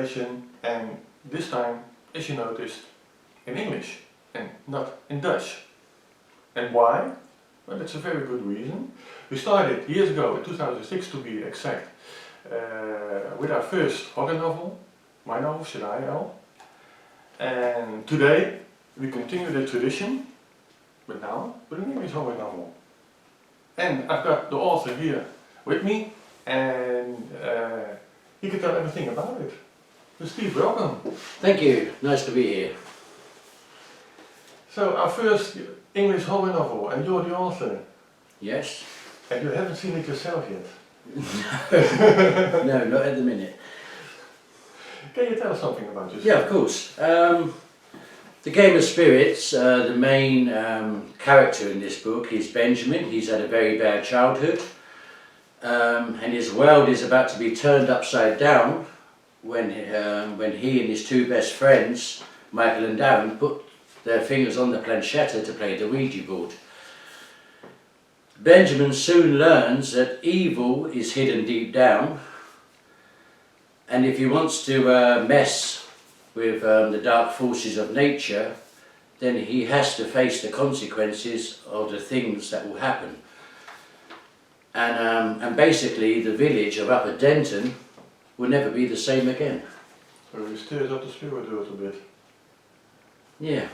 translation, and this time, as you noticed, in English and not in Dutch. And why? Well, that's a very good reason. We started years ago, in 2006 to be exact, with our first horror novel, my novel, Shivers. And today we continue the tradition, but now with an English horror novel. And I've got the author here with me, and he can tell everything about it. So Steve, welcome. Thank you, nice to be here. So our first English horror novel, and you're the author. Yes? And you haven't seen it yourself yet. No, not at the minute. Can you tell us something about yourself? Yeah, of course. The Game of Spirits, the main character in this book is Benjamin. He's had a very bad childhood, and his world is about to be turned upside down when he and his two best friends, Michael and Darren, put their fingers on the planchetta to play the Ouija board. Benjamin soon learns that evil is hidden deep down, and if he wants to mess with the dark forces of nature, then he has to face the consequences of the things that will happen. And basically the village of Upper Denton will never be the same again. So he stirs up the spirit a little bit. Yeah.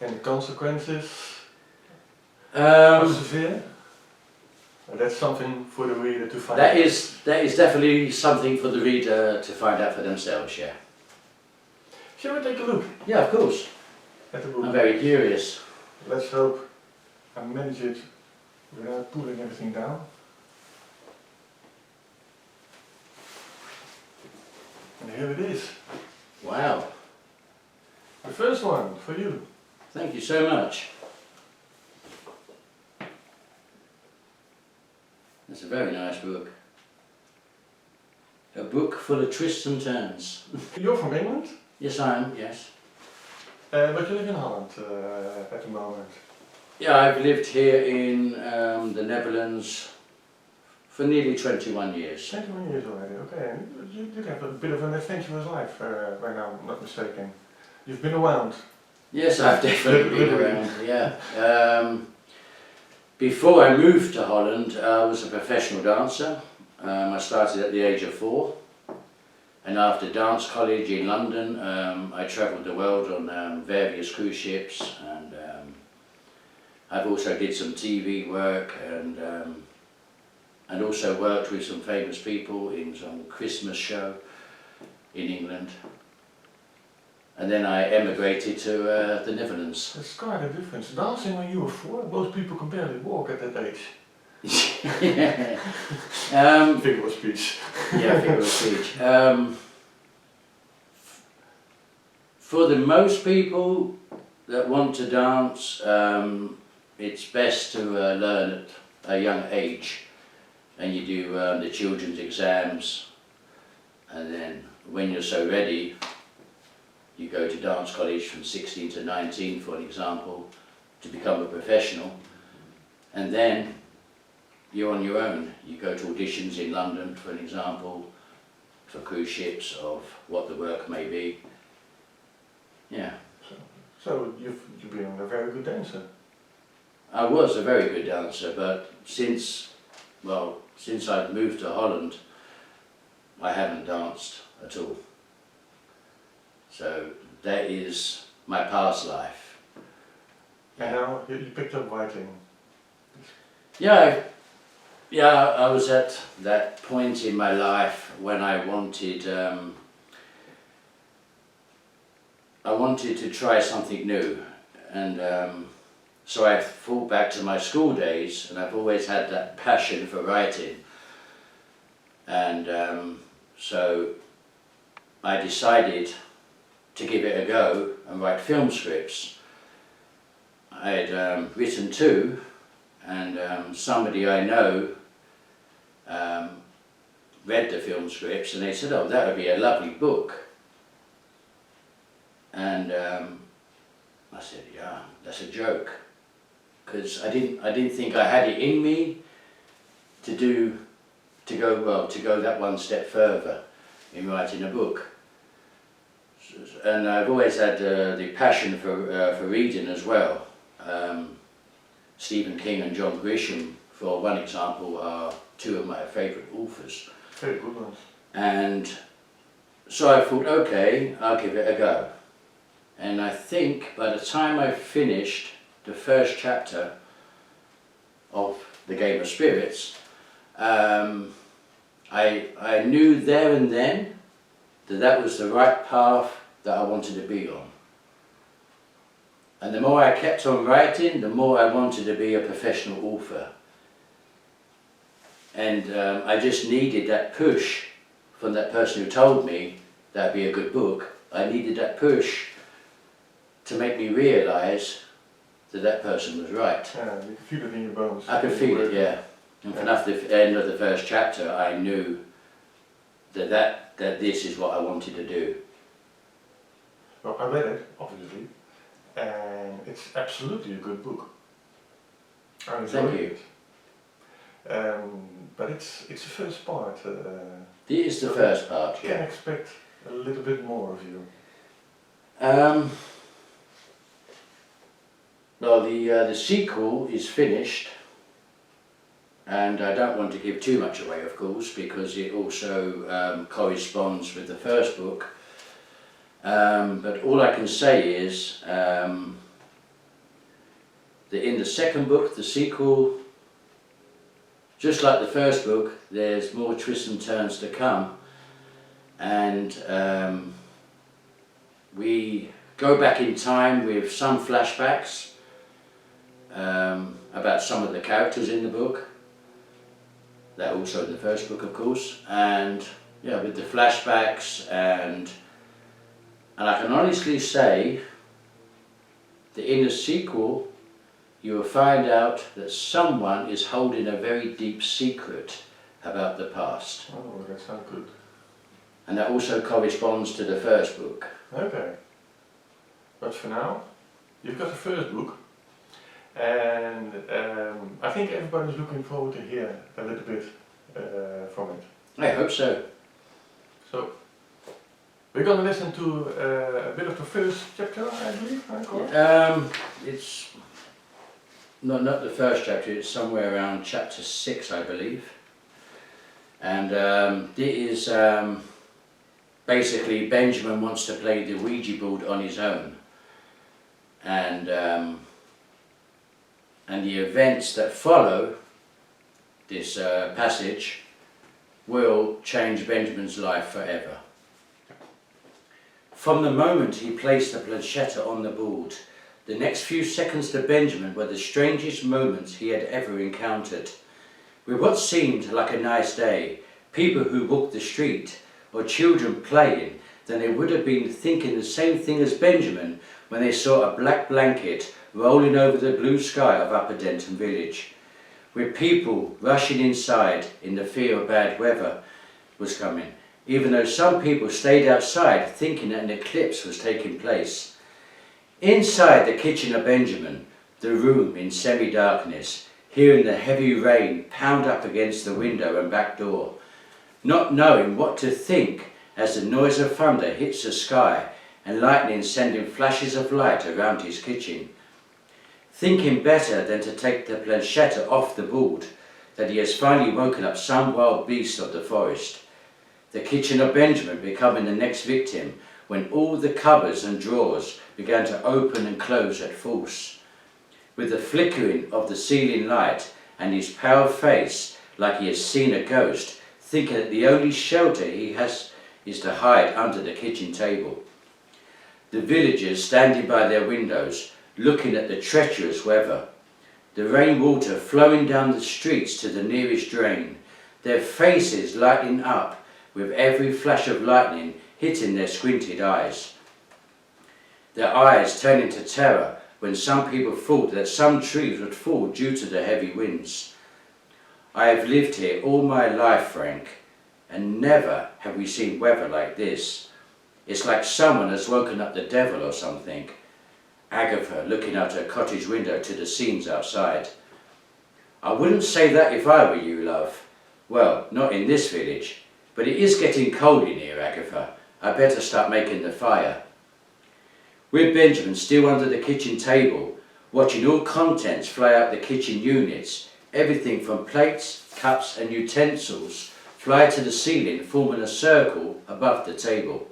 And the consequences are severe? And that's something for the reader to find out. That is definitely something for the reader to find out for themselves, yeah. Shall we take a look? Yeah, of course. At the book? I'm very curious. Let's hope I manage it without pulling everything down. And here it is. Wow. The first one for you. Thank you so much. That's a very nice book. A book full of twists and turns. You're from England? Yes, I am, yes. But you live in Holland at the moment. Yeah, I've lived here in the Netherlands for nearly 21 years. 21 years already, okay. And you did have a bit of an adventurous life, right now, I'm not mistaken. You've been around. Yes, I've definitely been around, yeah. Before I moved to Holland, I was a professional dancer. I started at the age of 4. And after dance college in London, I travelled the world on various cruise ships, and I've also did some TV work, and also worked with some famous people in some Christmas show in England. And then I emigrated to the Netherlands. It's quite a difference. Dancing when you were 4, most people can barely walk at that age. Yeah. Figure of speech. Yeah, figure of speech. For the most people that want to dance, it's best to learn at a young age, and you do the children's exams, and then when you're so ready, you go to dance college from 16 to 19, for example, to become a professional, and then you're on your own. You go to auditions in London, for an example, for cruise ships of what the work may be. Yeah. So you've been a very good dancer. I was a very good dancer, but since I've moved to Holland, I haven't danced at all. So that is my past life. And now you picked up writing. Yeah, I was at that point in my life when I wanted to try something new, and so I thought back to my school days, and I've always had that passion for writing, and so I decided to give it a go and write film scripts. I had written 2, and somebody I know read the film scripts, and they said, "Oh, that would be a lovely book." And I said, "Yeah, that's a joke," because I didn't think I had it in me to go that one step further in writing a book. And I've always had the passion for reading as well. Stephen King and John Grisham, for one example, are two of my favourite authors. Very good ones. And so I thought, okay, I'll give it a go. And I think by the time I finished the first chapter of The Game of Spirits, I knew there and then that was the right path that I wanted to be on. And the more I kept on writing, the more I wanted to be a professional author. And I just needed that push from that person who told me that'd be a good book. I needed that push to make me realise that that person was right. Yeah, you can feel it in your bones. I could feel it, yeah. And from after the end of the first chapter, I knew that this is what I wanted to do. Well, I read it, obviously, and it's absolutely a good book. I enjoyed Thank you. it. But it's the first part. This is the first part, I can yeah. expect a little bit more of you. Well, the sequel is finished, and I don't want to give too much away, of course, because it also corresponds with the first book. But all I can say is that in the second book, the sequel, just like the first book, there's more twists and turns to come, and we go back in time with some flashbacks about some of the characters in the book. That also in the first book, of course, and yeah, with the flashbacks, and I can honestly say that in the sequel you will find out that someone is holding a very deep secret about the past. Oh, that sounds good. And that also corresponds to the first book. Okay. But for now, you've got the first book, and I think everybody's looking forward to hear a little bit from it. I hope so. So, we're going to listen to a bit of the first chapter, I believe, correct? It's not the first chapter, it's somewhere around chapter 6, I believe. And it is basically Benjamin wants to play the Ouija board on his own. And the events that follow this passage will change Benjamin's life forever. From the moment he placed the planchetta on the board, the next few seconds to Benjamin were the strangest moments he had ever encountered. With what seemed like a nice day, people who walked the street, or children playing, then they would have been thinking the same thing as Benjamin when they saw a black blanket rolling over the blue sky of Upper Denton village. With people rushing inside in the fear of bad weather was coming, even though some people stayed outside thinking that an eclipse was taking place. Inside the kitchen of Benjamin, the room in semi-darkness, hearing the heavy rain pound up against the window and back door, not knowing what to think as the noise of thunder hits the sky and lightning sending flashes of light around his kitchen. Thinking better than to take the planchetta off the board, that he has finally woken up some wild beast of the forest. The kitchen of Benjamin becoming the next victim when all the cupboards and drawers began to open and close at force. With the flickering of the ceiling light and his pale face like he has seen a ghost, thinking that the only shelter he has is to hide under the kitchen table. The villagers standing by their windows, looking at the treacherous weather. The rainwater flowing down the streets to the nearest drain, their faces lighting up with every flash of lightning hitting their squinted eyes. Their eyes turning to terror when some people thought that some trees would fall due to the heavy winds. I have lived here all my life, Frank, and never have we seen weather like this. It's like someone has woken up the devil or something. Agatha looking out her cottage window to the scenes outside. I wouldn't say that if I were you, love. Well, not in this village. But it is getting cold in here, Agatha. I better start making the fire. With Benjamin still under the kitchen table, watching all contents fly out the kitchen units, everything from plates, cups and utensils fly to the ceiling, forming a circle above the table.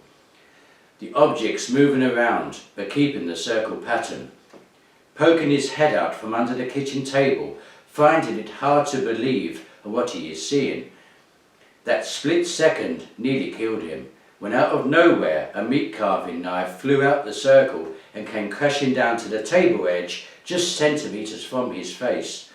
The objects moving around but keeping the circle pattern. Poking his head out from under the kitchen table, finding it hard to believe what he is seeing. That split second nearly killed him, when out of nowhere a meat carving knife flew out the circle and came crashing down to the table edge just centimetres from his face.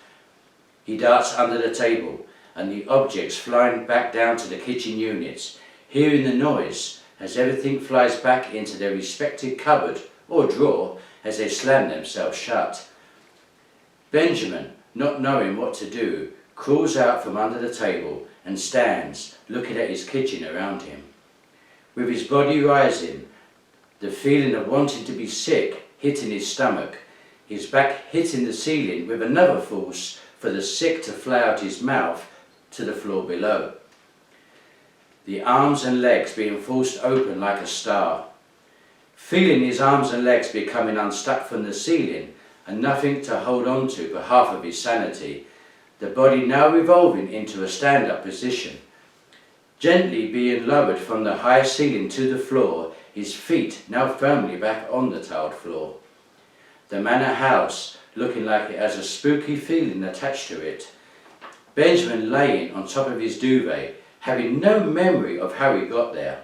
He darts under the table and the objects flying back down to the kitchen units, hearing the noise as everything flies back into their respective cupboard or drawer as they slam themselves shut. Benjamin, not knowing what to do, crawls out from under the table and stands looking at his kitchen around him. With his body rising, the feeling of wanting to be sick hitting his stomach, his back hitting the ceiling with another force for the sick to fly out his mouth to the floor below. The arms and legs being forced open like a star. Feeling his arms and legs becoming unstuck from the ceiling and nothing to hold on to but half of his sanity, the body now revolving into a stand-up position. Gently being lowered from the high ceiling to the floor, his feet now firmly back on the tiled floor. The manor house looking like it has a spooky feeling attached to it. Benjamin laying on top of his duvet, having no memory of how he got there.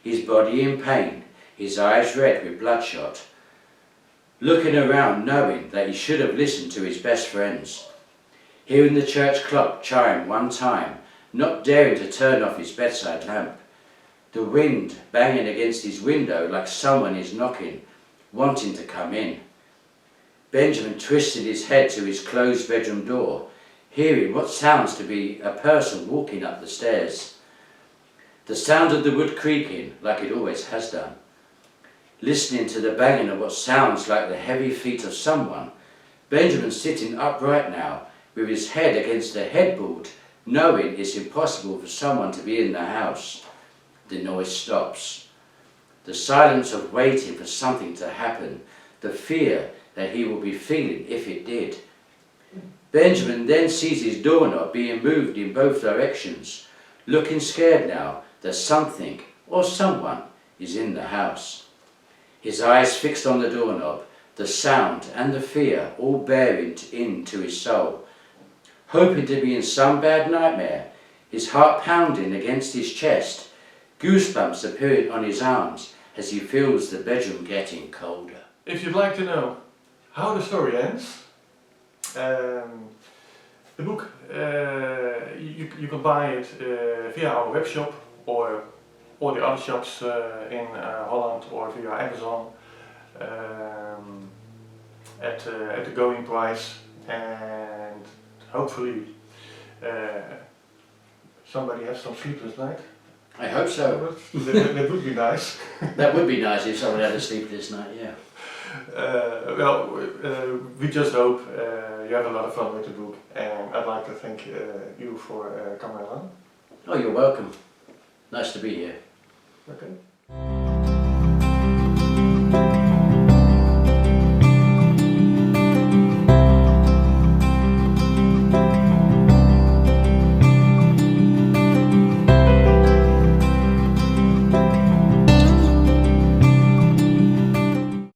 His body in pain, his eyes red with bloodshot. Looking around knowing that he should have listened to his best friends. Hearing the church clock chime one time, not daring to turn off his bedside lamp. The wind banging against his window like someone is knocking, wanting to come in. Benjamin twisted his head to his closed bedroom door, hearing what sounds to be a person walking up the stairs. The sound of the wood creaking like it always has done. Listening to the banging of what sounds like the heavy feet of someone, Benjamin sitting upright now, with his head against the headboard, knowing it's impossible for someone to be in the house. The noise stops. The silence of waiting for something to happen, the fear that he will be feeling if it did. Benjamin then sees his doorknob being moved in both directions, looking scared now that something or someone is in the house. His eyes fixed on the doorknob, the sound and the fear all bearing into his soul. Hoping to be in some bad nightmare, his heart pounding against his chest, goosebumps appearing on his arms as he feels the bedroom getting colder. If you'd like to know how the story ends, the book, you can buy it via our web shop or the other shops in Holland or via Amazon at the going price, and hopefully somebody has some sleepless night. I hope so. That would be nice. That would be nice if someone had a sleepless night, yeah. We just hope you have a lot of fun with the book, and I'd like to thank you for coming along. Oh, you're welcome. Nice to be here. Okay.